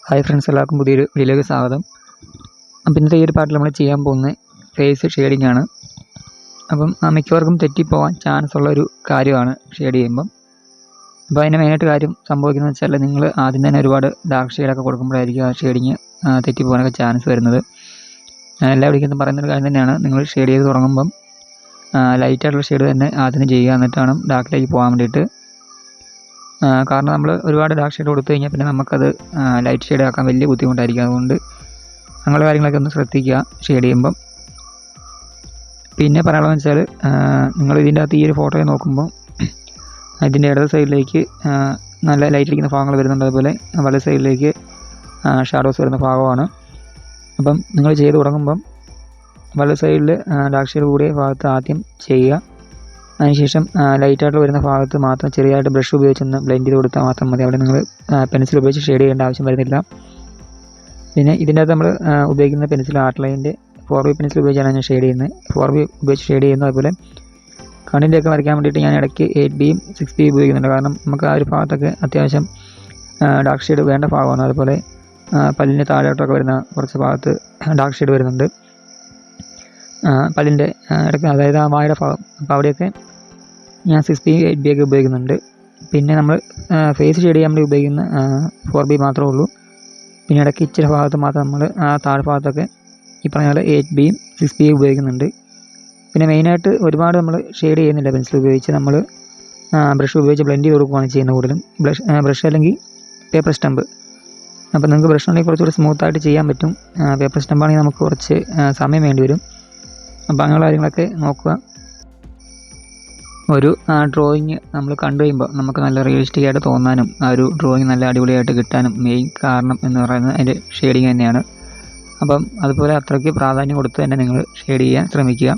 Hi friends, എല്ലാവർക്കും പുതിയൊരു വീഡിയോയിലേക്ക് സ്വാഗതം. ഇന്നത്തെ ഈ ഒരു പാട്ടിൽ നമ്മൾ ചെയ്യാൻ പോകുന്നത് ഫേസ് ഷെയ്ഡിംഗ് ആണ്. മിക്കവർക്കും തെറ്റിപ്പോകാൻ ചാൻസ് ഉള്ള ഒരു കാര്യമാണ് ഷെയ്ഡ് ചെയ്യുമ്പം. അതിന് മെയിനായിട്ട് കാര്യം സംഭവിക്കുന്നത് വെച്ചാൽ നിങ്ങൾ ആദ്യം തന്നെ ഒരുപാട് ഡാർക്ക് ഷെയ്ഡൊക്കെ കൊടുക്കുമ്പോഴായിരിക്കും ആ ഷെയ്ഡിങ് തെറ്റിപ്പോകാനൊക്കെ ചാൻസ് വരുന്നത്. ഞാൻ എല്ലാ വിളിക്കുന്നതും പറയുന്നൊരു കാര്യം തന്നെയാണ്. നിങ്ങൾ ഷെയ്ഡ് ചെയ്ത് തുടങ്ങുമ്പം ലൈറ്റായിട്ടുള്ള ഷെയ്ഡ് തന്നെ ആദ്യം ചെയ്യുക, എന്നിട്ടാണ് ഡാർക്കിലേക്ക് പോകാൻ വേണ്ടിയിട്ട്. കാരണം നമ്മൾ ഒരുപാട് ഡാർക്ക് ഷെയ്ഡ് കൊടുത്തു കഴിഞ്ഞാൽ പിന്നെ നമുക്കത് ലൈറ്റ് ഷെയ്ഡ് ആക്കാൻ വലിയ ബുദ്ധിമുട്ടായിരിക്കും. അതുകൊണ്ട് അങ്ങനെയുള്ള കാര്യങ്ങളൊക്കെ ഒന്ന് ശ്രദ്ധിക്കുക ഷെയ്ഡ് ചെയ്യുമ്പം. പിന്നെ പറയാനുള്ളതെന്ന് വെച്ചാൽ, നിങ്ങൾ ഇതിൻ്റെ അകത്ത് ഈ ഒരു ഫോട്ടോയിൽ നോക്കുമ്പോൾ ഇതിൻ്റെ ഇടത് സൈഡിലേക്ക് നല്ല ലൈറ്റ് അടിക്കുന്ന ഭാഗങ്ങൾ വരുന്നുണ്ട്, അതുപോലെ വലത് സൈഡിലേക്ക് ഷാഡോസ് വരുന്ന ഭാഗമാണ്. നിങ്ങൾ ചെയ്ത് തുടങ്ങുമ്പം വലത് സൈഡിൽ ഡാർക്ക് ഷെയ്ഡ് കൂടിയ ഭാഗത്ത് ആദ്യം ചെയ്യുക. അതിനുശേഷം ലൈറ്റായിട്ട് വരുന്ന ഭാഗത്ത് മാത്രം ചെറിയതായിട്ട് ബ്രഷ് ഉപയോഗിച്ചൊന്ന് ബ്ലെൻഡ് ചെയ്ത് കൊടുത്താൽ മാത്രം മതി. അവിടെ നിങ്ങൾ പെൻസിൽ ഉപയോഗിച്ച് ഷെയ്ഡ് ചെയ്യേണ്ട ആവശ്യം വരുന്നില്ല. പിന്നെ ഇതിൻ്റെ അകത്ത് നമ്മൾ ഉപയോഗിക്കുന്ന പെൻസിൽ ആർട്ട് ലൈനിൻ്റെ 4B പെൻസിൽ ഉപയോഗിച്ചാണ് ഞാൻ ഷെയ്ഡ് ചെയ്യുന്നത്. 4B ഉപയോഗിച്ച് ഷെയ്ഡ് ചെയ്യുന്നു. അതുപോലെ കണ്ണിൻ്റെയൊക്കെ വരയ്ക്കാൻ വേണ്ടിയിട്ട് ഞാൻ ഇടയ്ക്ക് 8Bയും 6B ഉപയോഗിക്കുന്നുണ്ട്. കാരണം നമുക്ക് ആ ഒരു ഭാഗത്തൊക്കെ അത്യാവശ്യം ഡാർക്ക് ഷെയ്ഡ് വേണ്ട ഭാഗമാണ്. അതുപോലെ പല്ലിൻ്റെ താഴോട്ടൊക്കെ വരുന്ന കുറച്ച് ഭാഗത്ത് ഡാർക്ക് ഷെയ്ഡ് വരുന്നുണ്ട്, പല്ലിൻ്റെ ഇടയ്ക്ക്, അതായത് ആ വായുടെ ഭാഗം. അപ്പോൾ അവിടെയൊക്കെ ഞാൻ 6B 8B ഒക്കെ ഉപയോഗിക്കുന്നുണ്ട്. പിന്നെ നമ്മൾ ഫേസ് ഷെയ്ഡ് ചെയ്യാൻ വേണ്ടി ഉപയോഗിക്കുന്ന 4B മാത്രമേ ഉള്ളൂ. പിന്നെ ഇടയ്ക്ക് ഇച്ചിരി ഭാഗത്ത് മാത്രം നമ്മൾ ആ താഴെ ഭാഗത്തൊക്കെ ഈ പറഞ്ഞ പോലെ 8Bയും 6B ഉപയോഗിക്കുന്നുണ്ട്. പിന്നെ മെയിനായിട്ട് ഒരുപാട് നമ്മൾ ഷെയ്ഡ് ചെയ്യുന്നില്ല പെൻസിൽ ഉപയോഗിച്ച്, നമ്മൾ ബ്രഷ് ഉപയോഗിച്ച് ബ്ലെൻഡ് ചെയ്ത് കൊടുക്കുകയാണ് ചെയ്യുന്നത് കൂടുതലും. ബ്രഷ് അല്ലെങ്കിൽ പേപ്പർ സ്റ്റമ്പ്. അപ്പോൾ നിങ്ങൾക്ക് ബ്രഷ് ഉണ്ടെങ്കിൽ കുറച്ചുകൂടി സ്മൂത്തായിട്ട് ചെയ്യാൻ പറ്റും. പേപ്പർ സ്റ്റമ്പാണെങ്കിൽ നമുക്ക് കുറച്ച് സമയം വേണ്ടി വരും. അപ്പോൾ അങ്ങനെയുള്ള കാര്യങ്ങളൊക്കെ നോക്കുക. ഒരു ഡ്രോയിങ് നമ്മൾ കണ്ടു കഴിയുമ്പോൾ നമുക്ക് നല്ല റിയലിസ്റ്റിക് ആയിട്ട് തോന്നാനും ആ ഒരു ഡ്രോയിങ് നല്ല അടിപൊളിയായിട്ട് കിട്ടാനും മെയിൻ കാരണം എന്ന് പറയുന്നത് അതിൻ്റെ ഷെയ്ഡിങ് തന്നെയാണ്. അതുപോലെ അത്രയ്ക്ക് പ്രാധാന്യം കൊടുത്ത് തന്നെ നിങ്ങൾ ഷെയ്ഡ് ചെയ്യാൻ ശ്രമിക്കുക.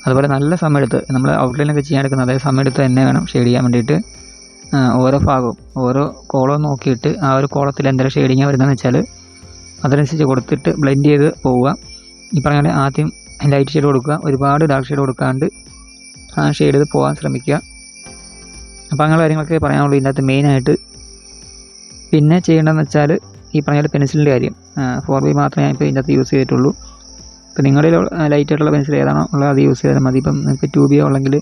അതുപോലെ നല്ല സമയമെടുത്ത് നമ്മൾ ഔട്ട്ലൈനൊക്കെ ചെയ്യാൻ എടുക്കുന്നത് അതേ സമയമെടുത്ത് തന്നെ വേണം ഷെയ്ഡ് ചെയ്യാൻ വേണ്ടിയിട്ട്. ഓരോ ഭാഗവും ഓരോ കോളവും നോക്കിയിട്ട് ആ ഒരു കോളത്തിൽ എന്തെങ്കിലും ഷെയ്ഡിങ് വരുന്നതെന്ന് വെച്ചാൽ അതനുസരിച്ച് കൊടുത്തിട്ട് ബ്ലെൻഡ് ചെയ്ത് പോവുക. ഈ പറഞ്ഞാൽ ആദ്യം ലൈറ്റ് ഷെയ്ഡ് കൊടുക്കുക, ഒരുപാട് ഡാർക്ക് ഷെയ്ഡ് കൊടുക്കാണ്ട് ഷെയ്ഡ് ചെയ്ത് പോകാൻ ശ്രമിക്കുക. അപ്പോൾ അങ്ങനെ കാര്യങ്ങളൊക്കെ പറയാനുള്ളൂ ഇതിനകത്ത് മെയിനായിട്ട്. പിന്നെ ചെയ്യേണ്ടതെന്ന് വെച്ചാൽ ഈ പറഞ്ഞ പെൻസിലിൻ്റെ കാര്യം. 4B മാത്രമേ ഞാൻ ഇപ്പോൾ ഇതിനകത്ത് യൂസ് ചെയ്തിട്ടുള്ളൂ. ഇപ്പോൾ നിങ്ങളുടെ ലൈറ്റായിട്ടുള്ള പെൻസിൽ ഏതാണോ ഉള്ളത് അത് യൂസ് ചെയ്താൽ മതി. ഇപ്പം നിങ്ങൾക്ക് 2B ഉള്ളെങ്കിൽ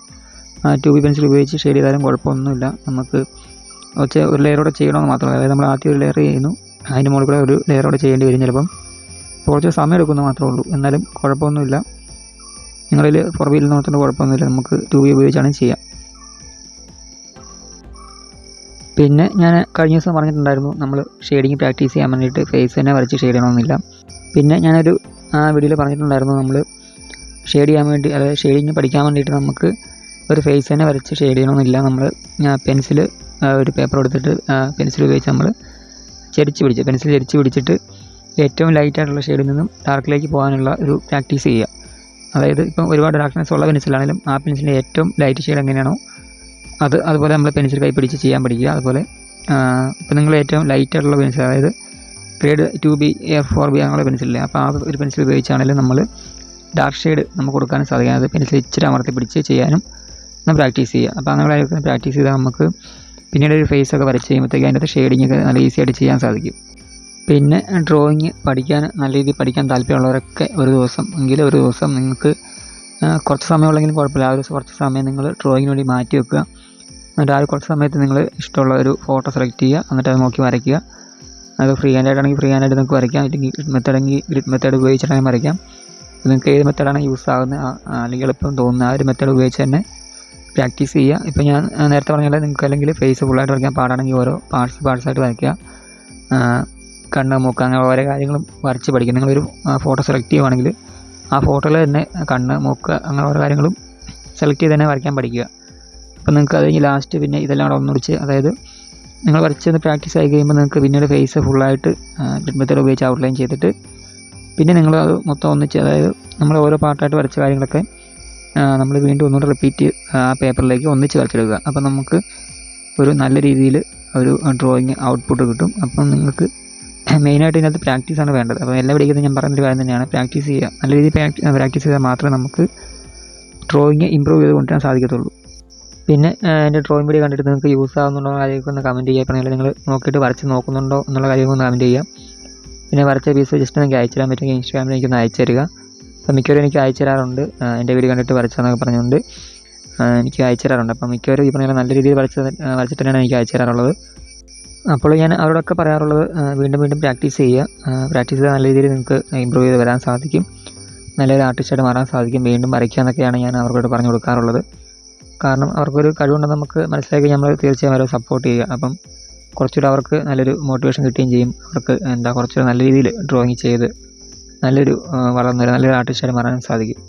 2B പെൻസിൽ ഉപയോഗിച്ച് ഷെയ്ഡ് ചെയ്താലും കുഴപ്പമൊന്നുമില്ല. നമുക്ക് ഒരു ലെയറോടെ ചെയ്യണമെന്ന് മാത്രമല്ല, അതായത് നമ്മൾ ആദ്യം ഒരു ലെയർ ചെയ്യുന്നു, അതിൻ്റെ മുകളിൽ കൂടെ ഒരു ലെയറോടെ ചെയ്യേണ്ടി വരും. ചിലപ്പം കുറച്ച് സമയം എടുക്കുന്നത് മാത്രമേ ഉള്ളൂ, എന്നാലും കുഴപ്പമൊന്നുമില്ല. നിങ്ങളിൽ 4B നോക്കേണ്ട കുഴപ്പമൊന്നുമില്ല, നമുക്ക് 2B ഉപയോഗിച്ചാണ് ചെയ്യാം. പിന്നെ ഞാൻ കഴിഞ്ഞ ദിവസം പറഞ്ഞിട്ടുണ്ടായിരുന്നു നമ്മൾ ഷെയ്ഡിങ് പ്രാക്ടീസ് ചെയ്യാൻ വേണ്ടിയിട്ട് ഫേസ് തന്നെ വരച്ച് ഷെയ്ഡ് ചെയ്യണമെന്നില്ല. പിന്നെ ഞാനൊരു വീഡിയോയിൽ പറഞ്ഞിട്ടുണ്ടായിരുന്നു നമ്മൾ ഷെയ്ഡ് ചെയ്യാൻ വേണ്ടി, അതായത് ഷെയ്ഡിങ് പഠിക്കാൻ വേണ്ടിയിട്ട് നമുക്ക് ഒരു ഫേസ് തന്നെ വരച്ച് ഷെയ്ഡ് ചെയ്യണമെന്നില്ല. നമ്മൾ പെൻസിൽ ഒരു പേപ്പർ എടുത്തിട്ട് പെൻസിൽ ഉപയോഗിച്ച് നമ്മൾ പെൻസിൽ ചെരിച്ച് പിടിച്ചിട്ട് ഏറ്റവും ലൈറ്റായിട്ടുള്ള ഷെയ്ഡിൽ നിന്നും ഡാർക്കിലേക്ക് പോകാനുള്ള ഒരു പ്രാക്ടീസ് ചെയ്യുക. അതായത് ഇപ്പം ഒരുപാട് ഡാർക്ക്നെസ് ഉള്ള പെൻസിലാണെങ്കിലും ആ പെൻസിലിൻ്റെ ഏറ്റവും ലൈറ്റ് ഷെയ്ഡ് എങ്ങനെയാണോ അതുപോലെ നമ്മൾ പെൻസിൽ കൈ പിടിച്ച് ചെയ്യാൻ പഠിക്കുക. അതുപോലെ ഇപ്പം നിങ്ങൾ ഏറ്റവും ലൈറ്റായിട്ടുള്ള പെൻസിൽ, അതായത് ഗ്രേഡ് 2B 4B അങ്ങനെയുള്ള പെൻസിലില്ലേ, അപ്പോൾ ആ ഒരു പെൻസിൽ ഉപയോഗിച്ചാണെങ്കിലും നമ്മൾ ഡാർക്ക് ഷെയ്ഡ് നമുക്ക് കൊടുക്കാനും സാധിക്കും. അത് പെൻസിൽ ഇച്ചിരി അമർത്തി പിടിച്ച് ചെയ്യാനും നമ്മൾ പ്രാക്ടീസ് ചെയ്യുക. അപ്പോൾ അങ്ങനെയുള്ള പ്രാക്ടീസ് ചെയ്താൽ നമുക്ക് പിന്നീട് ഒരു ഫേസൊക്കെ വരച്ച് ചെയ്യുമ്പോഴത്തേക്ക് അതിൻ്റെ ഷെയ്ഡിങ് ഒക്കെ നല്ല ഈസി ആയിട്ട് ചെയ്യാൻ സാധിക്കും. പിന്നെ ഡ്രോയിങ് നല്ല രീതിയിൽ പഠിക്കാൻ താല്പര്യമുള്ളവരൊക്കെ ഒരു ദിവസം നിങ്ങൾക്ക് കുറച്ച് സമയമുള്ളെങ്കിലും കുഴപ്പമില്ല, ആ ഒരു കുറച്ച് സമയം നിങ്ങൾ ഡ്രോയിങ്ങിന് വേണ്ടി മാറ്റി വെക്കുക. എന്നിട്ട് ആ ഒരു കുറച്ച് സമയത്ത് നിങ്ങൾ ഇഷ്ടമുള്ള ഒരു ഫോട്ടോ സെലക്ട് ചെയ്യുക, എന്നിട്ട് അത് നോക്കി വരയ്ക്കുക. അത് ഫ്രീ ഹാൻഡായിട്ടാണെങ്കിൽ ഫ്രീ ഹാൻഡായിട്ട് നിങ്ങൾക്ക് വരയ്ക്കാം, അല്ലെങ്കിൽ ഗ്രിഡ് മെത്തേഡ് ഉപയോഗിച്ചിട്ടാണെങ്കിൽ വരയ്ക്കാം. നിങ്ങൾക്ക് ഏത് മെത്തേഡാണ് യൂസ് ആകുന്നത് അല്ലെങ്കിൽ എളുപ്പം തോന്നുന്നത് ആ ഒരു മെത്തേഡ് ഉപയോഗിച്ച് തന്നെ പ്രാക്ടീസ് ചെയ്യുക. ഇപ്പോൾ ഞാൻ നേരത്തെ പറഞ്ഞാൽ നിങ്ങൾക്ക് അല്ലെങ്കിൽ ഫേസ് ഫുള്ളായിട്ട് വരയ്ക്കാൻ പാടാണെങ്കിൽ ഓരോ പാർട്സായിട്ട് വരയ്ക്കുക. കണ്ണ്, മൂക്ക്, അങ്ങനെ ഓരോ കാര്യങ്ങളും വരച്ച് പഠിക്കുക. നിങ്ങളൊരു ഫോട്ടോ സെലക്ട് ചെയ്യുവാണെങ്കിൽ ആ ഫോട്ടോയിൽ തന്നെ കണ്ണ്, മൂക്ക്, അങ്ങനെ ഓരോ കാര്യങ്ങളും സെലക്ട് ചെയ്ത് തന്നെ വരയ്ക്കാൻ പഠിക്കുക. അപ്പോൾ നിങ്ങൾക്ക് അത് കഴിഞ്ഞ് ലാസ്റ്റ് പിന്നെ ഇതെല്ലാം കൂടെ ഒന്നുടിച്ച്, അതായത് നിങ്ങൾ വരച്ചൊന്ന് പ്രാക്ടീസ് ആയി കഴിയുമ്പോൾ നിങ്ങൾക്ക് പിന്നീട് ഫേസ് ഫുള്ളായിട്ട് ഗ്രിഡ് മെത്തേഡ് ഉപയോഗിച്ച് ഔട്ട്ലൈൻ ചെയ്തിട്ട് പിന്നെ നിങ്ങൾ അത് മൊത്തം ഒന്നിച്ച്, അതായത് നമ്മൾ ഓരോ പാർട്ടായിട്ട് വരച്ച കാര്യങ്ങളൊക്കെ നമ്മൾ വീണ്ടും ഒന്നുകൂടെ റിപ്പീറ്റ് ആ പേപ്പറിലേക്ക് ഒന്നിച്ച് വരച്ചെടുക്കുക. അപ്പം നമുക്ക് ഒരു നല്ല രീതിയിൽ ഒരു ഡ്രോയിങ് ഔട്ട്പുട്ട് കിട്ടും. അപ്പം നിങ്ങൾക്ക് മെയിനായിട്ട് ഇതിനകത്ത് പ്രാക്ടീസാണ് വേണ്ടത്. അപ്പോൾ എല്ലാ വീഡിയോയിലും ഞാൻ പറയുന്നൊരു കാര്യം തന്നെയാണ്, പ്രാക്ടീസ് ചെയ്യുക. നല്ല രീതിയിൽ പ്രാക്ടീസ് ചെയ്താൽ മാത്രമേ നമുക്ക് ഡ്രോയിങ് ഇമ്പ്രൂവ് ചെയ്ത് കൊണ്ടുവരാൻ സാധിക്കത്തുള്ളൂ. പിന്നെ എൻ്റെ ഡ്രോയിങ് വീഡിയോ കണ്ടിട്ട് നിങ്ങൾക്ക് യൂസ് ആകുന്നുണ്ടോ കാര്യമൊക്കെ ഒന്ന് കമൻറ്റ് ചെയ്യുക. പറഞ്ഞാൽ നിങ്ങൾ നോക്കിയിട്ട് വരച്ച് നോക്കുന്നുണ്ടോ എന്നുള്ള കാര്യമൊക്കെ ഒന്ന് കമൻറ്റ് ചെയ്യുക. പിന്നെ വരച്ച പീസ് ജസ്റ്റ് എനിക്ക് അയച്ചു തരാൻ പറ്റുമെങ്കിൽ ഇൻസ്റ്റാഗ്രാമിൽ എനിക്കൊന്ന് അയച്ചു തരിക. അപ്പോൾ മിക്കവരും എനിക്ക് അയച്ചു തരാറുണ്ട്, എൻ്റെ വീഡിയോ കണ്ടിട്ട് വരച്ചതെന്നൊക്കെ പറഞ്ഞുകൊണ്ട് എനിക്ക് അയച്ചു തരാറുണ്ട്. അപ്പം മിക്കവരും ഈ പറഞ്ഞ നല്ല രീതിയിൽ വരച്ചിട്ട് തന്നെയാണ് എനിക്ക് അയച്ചു തരാറുള്ളത്. അപ്പോൾ ഞാൻ അവരോടൊക്കെ പറയാറുള്ളത് വീണ്ടും വീണ്ടും പ്രാക്ടീസ് ചെയ്യുക. പ്രാക്ടീസ് ചെയ്താൽ നല്ല രീതിയിൽ നിങ്ങൾക്ക് ഇമ്പ്രൂവ് ചെയ്ത് വരാൻ സാധിക്കും, നല്ലൊരു ആർട്ടിസ്റ്റായിട്ട് മാറാൻ സാധിക്കും. വീണ്ടും വരയ്ക്കുക എന്നൊക്കെയാണ് ഞാൻ അവർക്കോട് പറഞ്ഞു കൊടുക്കാറുള്ളത്. കാരണം അവർക്കൊരു കഴിവുണ്ടെന്ന് നമുക്ക് മനസ്സിലാക്കി നമ്മൾ തീർച്ചയായും അവരെ സപ്പോർട്ട് ചെയ്യുക. അപ്പം കുറച്ചുകൂടെ അവർക്ക് നല്ലൊരു മോട്ടിവേഷൻ കിട്ടുകയും ചെയ്യും. അവർക്ക് കുറച്ചുകൂടെ നല്ല രീതിയിൽ ഡ്രോയിങ് ചെയ്ത് നല്ലൊരു വളർന്നൊരു നല്ലൊരു ആർട്ടിസ്റ്റായിട്ട് മാറാൻ സാധിക്കും.